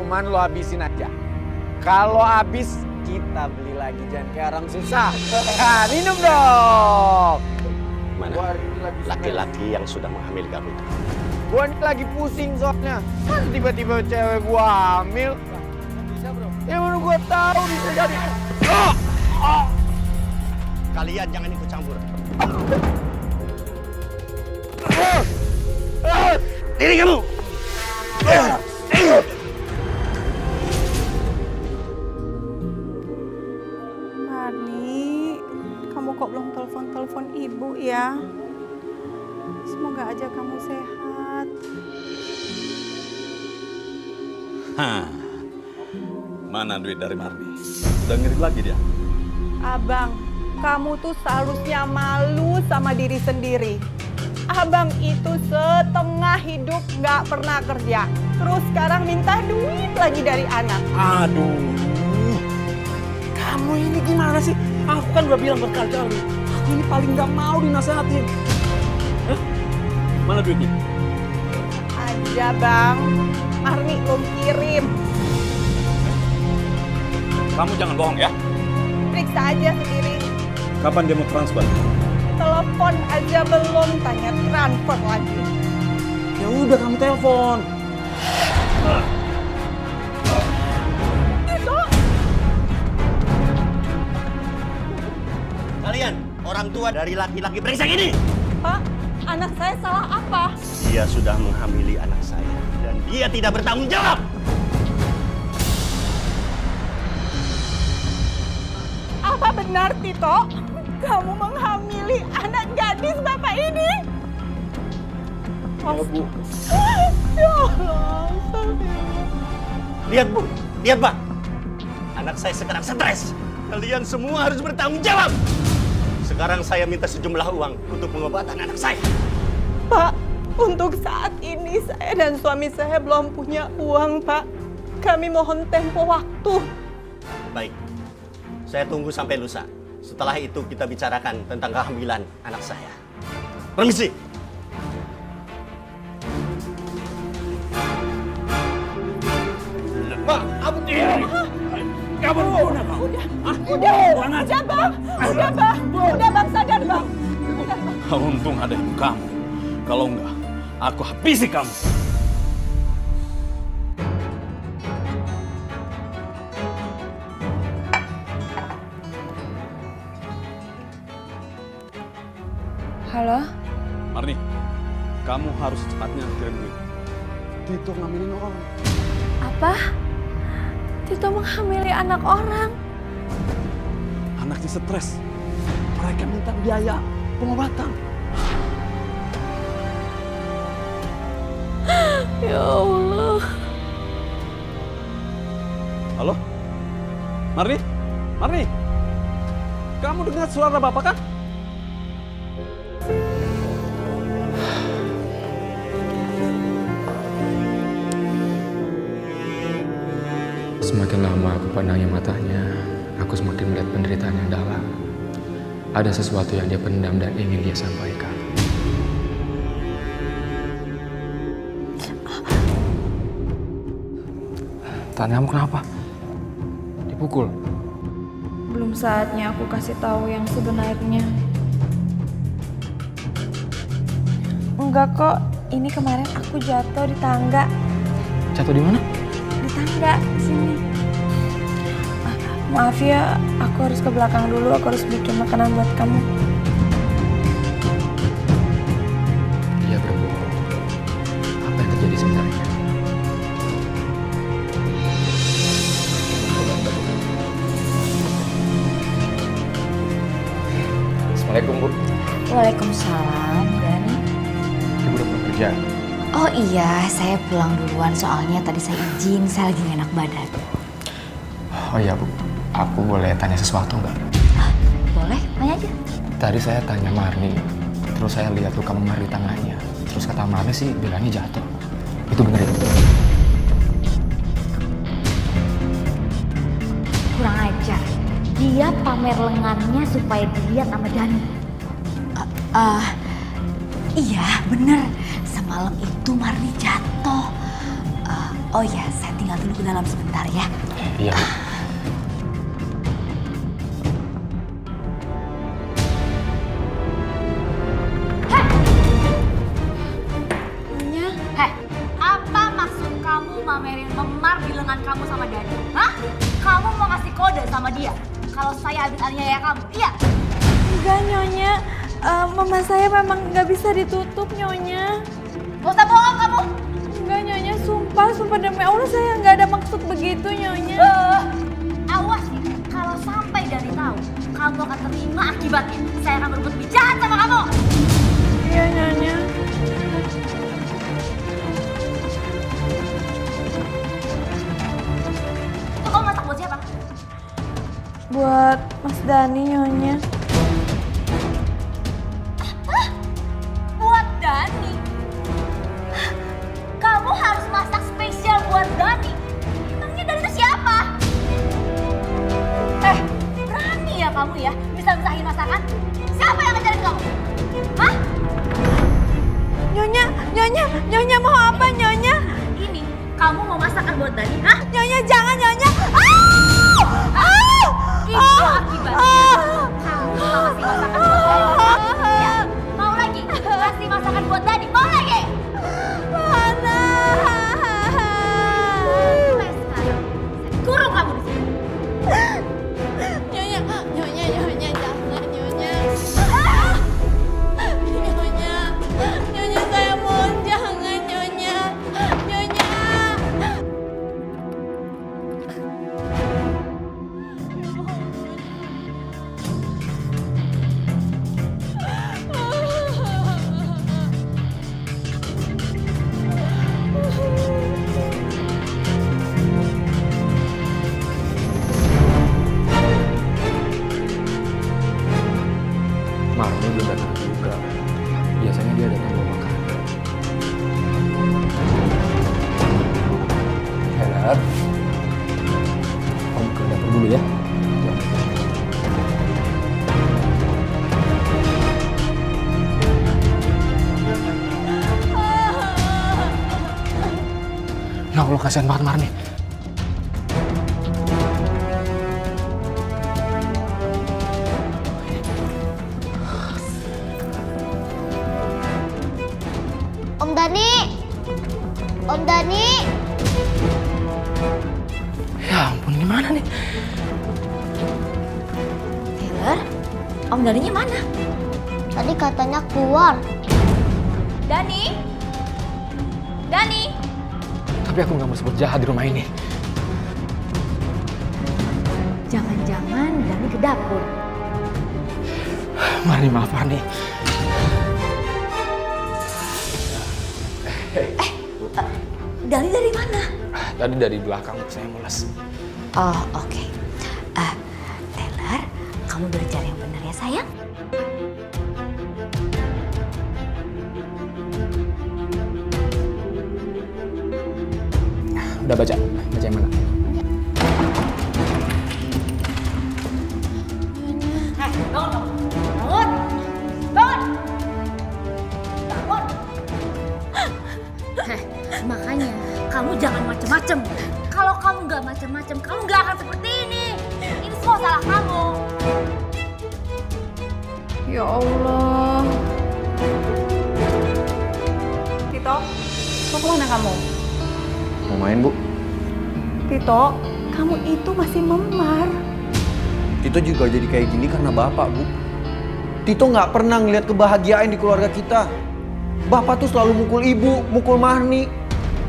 minuman lo habisin aja. Kalau habis kita beli lagi, jangan kayak orang susah. Minum dong. Mana laki-laki yang sudah menghamili kamu itu? Gua ini lagi pusing soalnya. Masa tiba-tiba cewek gua hamil? Bisa bro. Ya mana gua tahu bisa jadi. Kalian jangan ikut campur. Diri kamu. Marni, kamu kok belum telepon ibu ya? Semoga aja kamu sehat. Mana duit dari Marni? Udah ngirit lagi dia. Abang, kamu tuh seharusnya malu sama diri sendiri. Abang itu setengah hidup nggak pernah kerja. Terus sekarang minta duit lagi dari anak. Aduh, kamu ini gimana sih? Aku kan udah bilang berkali-kali, aku ini paling nggak mau dinasehatin. Mana duitnya? Ada bang, Marni belum kirim. Kamu jangan bohong ya. Periksa aja sendiri. Kapan dia mau transfer? Telepon aja belum, tanya transfer lagi. Ya udah kamu telepon. Itu Kalian orang tua dari laki-laki brengsek ini. Pak, anak saya salah apa? Dia sudah menghamili anak saya dan dia tidak bertanggung jawab. Apa benar Tito? Kamu menghamili anak gadis bapak ini? Ya Bu. Ya Allah, Astagfirullah. Lihat Bu, lihat Pak. Anak saya sekarang stres. Kalian semua harus bertanggung jawab. Sekarang saya minta sejumlah uang untuk pengobatan anak saya. Pak, untuk saat ini saya dan suami saya belum punya uang, Pak. Kami mohon tempo waktu. Baik, saya tunggu sampai lusa. Setelah itu kita bicarakan tentang kehamilan anak saya. Permisi. Pak, aku tidak. Kamu Udah, Bang. Udah, Bang, sadar, Bang. Untung ada ibu kamu. Kalau enggak, aku habisi kamu. Halo? Marni, kamu harus cepatnya kirim duit. Tito ngambilin orang. Apa? Tito menghamili anak orang. Anaknya stres. Mereka minta biaya pengobatan. Ya Allah. Halo? Marni? Marni? Kamu dengar suara Bapak kan? Semakin lama aku pandangi matanya, aku semakin melihat penderitaan yang dalam. Ada sesuatu yang dia pendam dan ingin dia sampaikan. Tanya kamu kenapa? Dipukul? Belum saatnya aku kasih tahu yang sebenarnya. Enggak kok, ini kemarin aku jatuh di tangga. Jatuh di mana? Di tangga, sini. Maaf ya, aku harus ke belakang dulu, aku harus bikin makanan buat kamu. Dia berbohong. Apa yang terjadi sebenarnya? Assalamualaikum, Bu. Waalaikumsalam, Dan. Ibu udah pulang kerja? Oh iya, saya pulang duluan soalnya tadi saya izin, saya lagi gak enak badan. Oh iya, Bu. Aku boleh tanya sesuatu nggak? Boleh, tanya aja. Tadi saya tanya Marni, terus saya lihat luka memar di tangannya. Terus kata Marni sih bilangnya jatuh. Itu benar ya? Kurang ajar. Dia pamer lengannya supaya dilihat sama Dani. Iya, bener. Semalam itu Marni jatuh. Oh iya, saya tinggal dulu ke dalam sebentar ya. Iya. Heh, apa maksud kamu mamerin memar di lengan kamu sama Dani? Hah? Kamu mau ngasih kode sama dia? Kalau saya ambil aniaya kamu, iya? Enggak Nyonya, mama saya memang nggak bisa ditutup Nyonya. Gak usah bohong kamu! Enggak Nyonya, sumpah demi Allah saya nggak ada maksud begitu Nyonya. Awas ya, kalau sampai Dani tahu, kamu akan terima akibatnya. Saya akan berbuat lebih jahat sama kamu! Iya Nyonya. Itu kamu masak buat siapa? Buat Mas Dani Nyonya. Hah? Buat Dani? Hah? Kamu harus masak spesial buat Dani? Emangnya Dani itu siapa? Berani ya kamu ya bisa-bisain masakan? Siapa yang ngajarin kamu? Hah? Nyonya mau apa Nyonya? Ini, kamu mau masakan buat Dani, hah? Nyonya jangan Nyonya. Itu akibatnya. Kamu mau ngasih masakan buat Dani? Ya, mau lagi? Ngasih masakan buat Dani, mau lagi? Mana? Mulai sekarang, saya kurung kamu di sini. Nyonya jangan Nyonya. Nyonya saya mohon jangan Nyonya. Marni belum datang juga. Biasanya dia datang bawa makanan. Helat. Kamu ke dapur dulu ya. Ya Allah, kasihan banget Marni. Om Dani! Om Dani! Ya ampun, ini mana nih? Taylor, Om Daninya mana? Tadi katanya keluar. Dani? Dani? Tapi aku nggak mau sebut jahat di rumah ini. Jangan-jangan Dani ke dapur. Marni, maaf Marni. Dani dari mana? Tadi dari belakang saya mules. Oh, oke. Taylor, kamu belajar yang benar ya sayang? Udah baca yang mana? Bangun kamu. Bangun. Bangun. Bangun. Makanya kamu jangan macem-macem. Kalau kamu nggak macem-macem, kamu nggak akan seperti ini. Ini semua salah kamu. Ya Allah. Tito, mau kemana kamu? Mau main, Bu? Tito, kamu itu masih memar. Tito juga jadi kayak gini karena Bapak, Bu. Tito nggak pernah ngeliat kebahagiaan di keluarga kita. Bapak tuh selalu mukul Ibu, mukul Marni.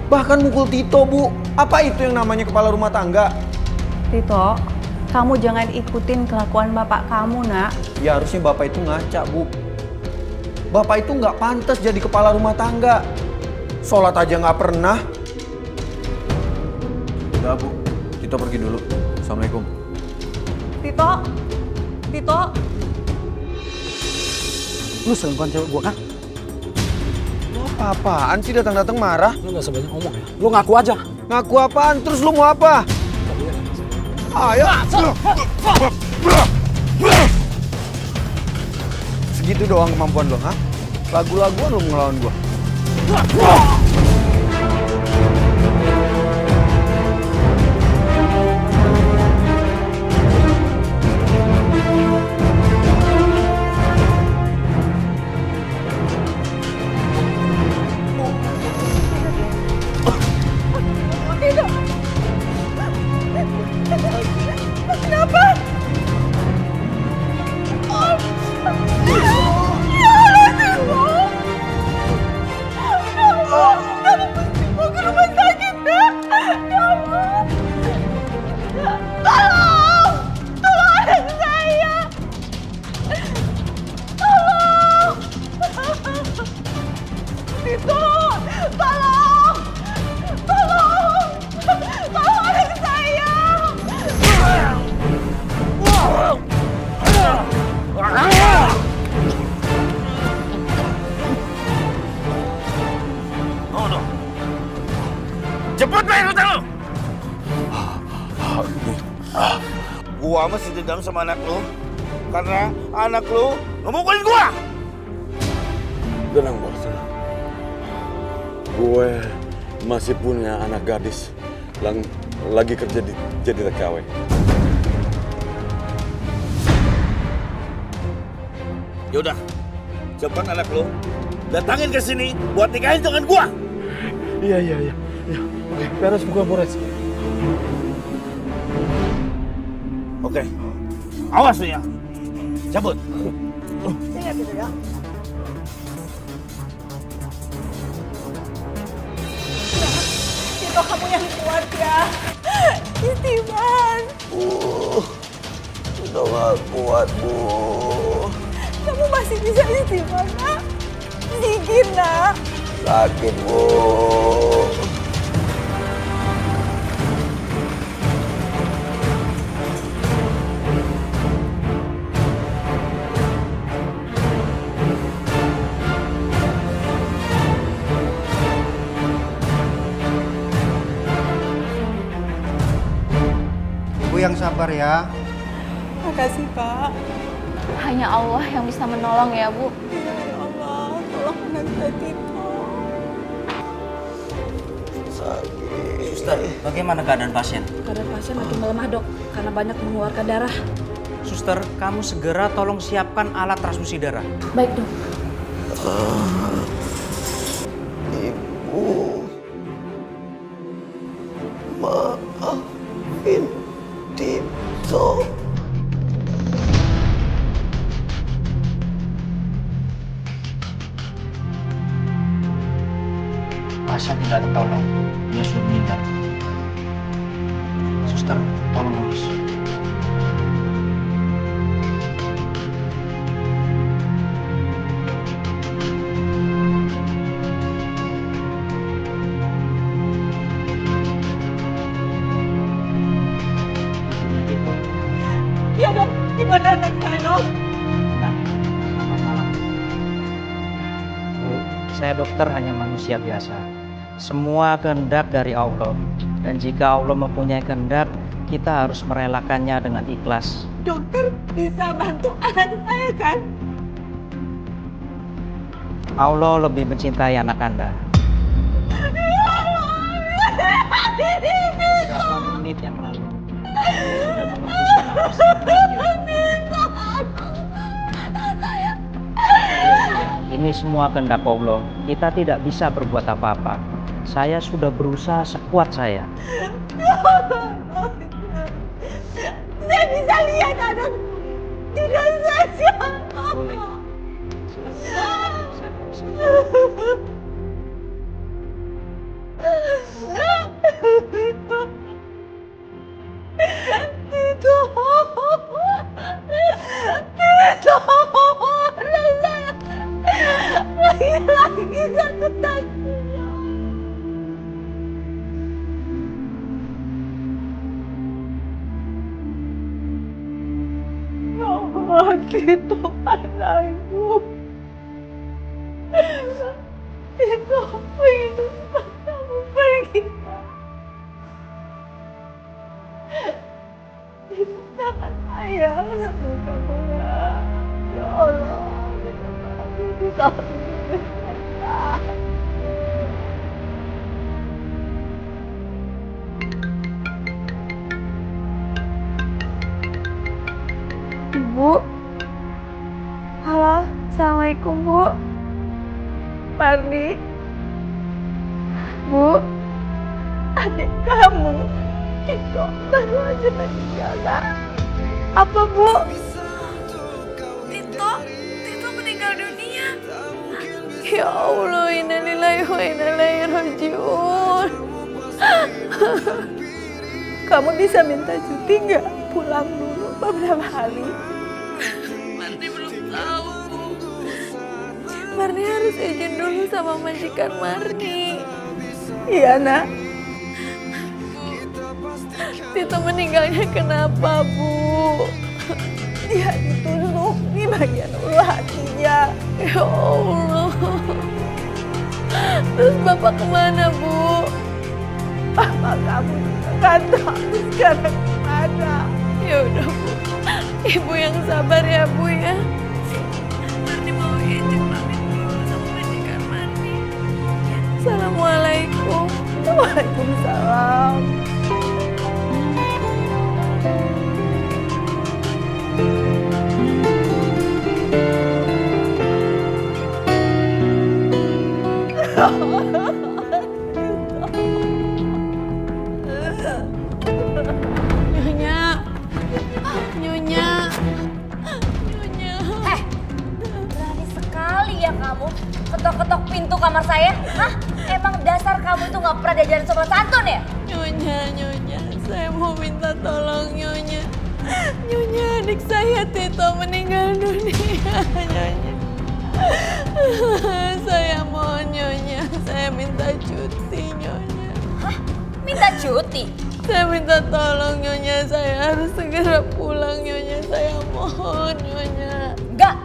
Bahkan mukul Tito, Bu. Apa itu yang namanya kepala rumah tangga? Tito, kamu jangan ikutin kelakuan bapak kamu, nak. Ya harusnya Bapak itu ngaca, Bu. Bapak itu nggak pantas jadi kepala rumah tangga. Sholat aja nggak pernah. Udah, Bu. Tito pergi dulu. Assalamualaikum. Tito, Tito. Lu selingkuhan cewek gua kan? Lu apa-apaan sih datang-datang marah? Lu gak usah banyak ngomong ya. Lu ngaku aja. Ngaku apaan? Terus lu mau apa? Ayo. Segitu doang kemampuan lo, ha? Lagu-laguan lu ngelawan gua. Gua masih dendam sama anak lu karena anak lu ngemukulin gua. Tenang bos. Gue masih punya anak gadis yang lagi kerja jadi TKW. Yaudah, cepat anak lu datangin ke sini buat nikahin dengan gua. Iya. Oke, beres gua beres. Oke, awas lu ya. Cabut. Ingat itu ya. Tito, kamu yang kuat ya. Istighfar. Tito nggak kuat, Bu. Kamu masih bisa istighfar, nak. Sedikit, nak. Sakit, Bu. Ibu yang sabar ya. Makasih, Pak. Hanya Allah yang bisa menolong ya, Bu. Ya Allah, tolong anak Tito. Suster, bagaimana keadaan pasien? Keadaan pasien makin melemah, Dok, karena banyak mengeluarkan darah. Suster, kamu segera tolong siapkan alat transfusi darah. Baik, Dok. Ibu, maafin Tito. Pasien tidak tertolong, dia sudah meninggal. Suster, tolong urus. Ya, Dok. Gimana anak saya, Dok? Bu, saya dokter hanya manusia biasa. Semua kehendak dari Allah. Dan jika Allah mempunyai kehendak, kita harus merelakannya dengan ikhlas. Dokter bisa bantu anak saya, kan? Allah lebih mencintai anak Anda. Beberapa menit yang lalu. Ini semua kehendak Allah. Kita tidak bisa berbuat apa-apa. Saya sudah berusaha sekuat saya. Saya bisa lihat anak tidak saja. Boleh. Lagi-lagi satu tadi. Ya Allah, Tito anakku. Tito, begitu cepat kamu pergi. Tito sangat sayang sama kamu. Ya Allah, Tito. Ibu. Halo, Assalamualaikum, Bu. Marni, Bu, adik kamu itu baru aja meninggal. apa, Bu? Tito meninggal dunia. Ya Allah, innalillahi wa inna ilaihi rajiun. Kamu bisa minta cuti nggak? Pulang dulu beberapa hari. Marni belum tahu, Bu. Marni harus izin dulu sama majikan Marni. Iya, nak. Tito meninggalnya kenapa, Bu? Dia ditusuk di bagian ulu hatinya. Ya Allah. Terus Bapak kemana, Bu? Papa kamu juga nggak tahu sekarang kemana. Ya udah, sabar ya Bu ya. Marni mau izin pamit dulu sama majikan Marni. Assalamualaikum. Waalaikumsalam. Nyonya. Nyonya. Nyonya. Berani sekali ya kamu ketok-ketok pintu kamar saya. Hah? Emang dasar kamu itu nggak pernah diajarin sopan santun ya? Nyonya, saya mau minta tolong Nyonya. Nyonya, adik saya Tito meninggal dunia, Nyonya. Saya mohon Nyonya, saya minta cuti Nyonya. Hah? Minta cuti? Saya minta tolong Nyonya, saya harus segera pulang Nyonya, saya mohon Nyonya. Enggak.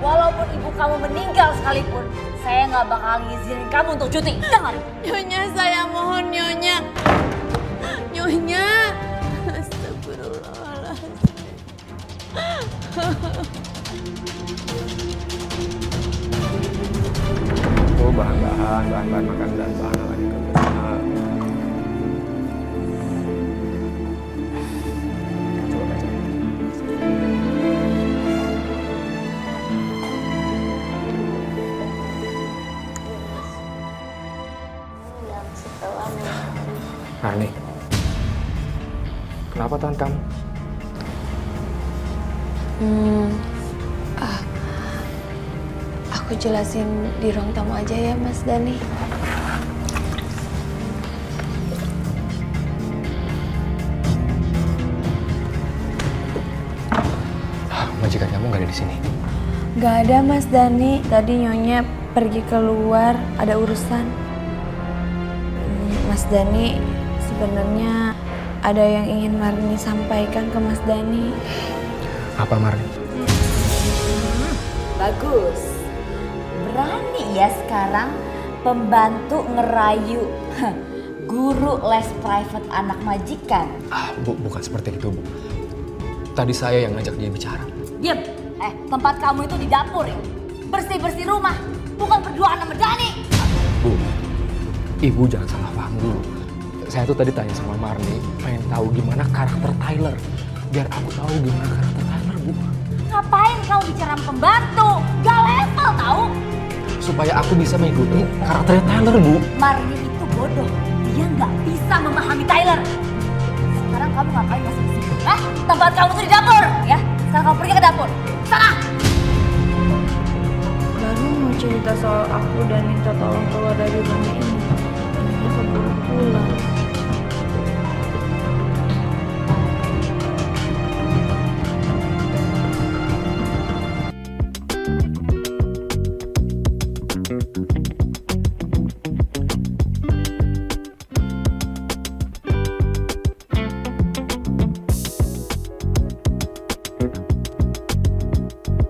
Walaupun ibu kamu meninggal sekalipun, saya nggak bakal ngizinin kamu untuk cuti. Dengar? Nyonya, saya mohon Nyonya. Nyonya. Astagfirullahaladzim. Tuh bahan-bahan makan dan bahan lagi ke Marni, kenapa tangan kamu? Aku jelasin di ruang tamu aja ya Mas Dani. Majikan kamu nggak ada di sini. Gak ada Mas Dani, tadi Nyonya pergi keluar ada urusan. Mas Dani, sebenarnya ada yang ingin Marni sampaikan ke Mas Dani. Apa Marni? Bagus. Berani ya sekarang pembantu ngerayu guru les private anak majikan. Bu, bukan seperti itu, Bu. Tadi saya yang ngajak dia bicara. Diam. Tempat kamu itu di dapur ya. Bersih-bersih rumah, bukan berduaan sama Dani. Bu, Ibu jangan salah paham dulu. Saya tuh tadi tanya sama Marni, pengen tahu gimana karakter Tyler. Biar aku tahu gimana karakter Tyler, Bu. Ngapain kamu bicara sama pembantu? Gak level tahu. Supaya aku bisa mengikuti karakternya Tyler, Bu. Marni itu bodoh. Dia nggak bisa memahami Tyler. Sekarang kamu ngapain masih di sini? Hah? Tempat kamu tuh di dapur, ya? Sekarang kamu pergi ke dapur. Sana! Baru mau cerita soal aku dan minta tolong keluar dari rumah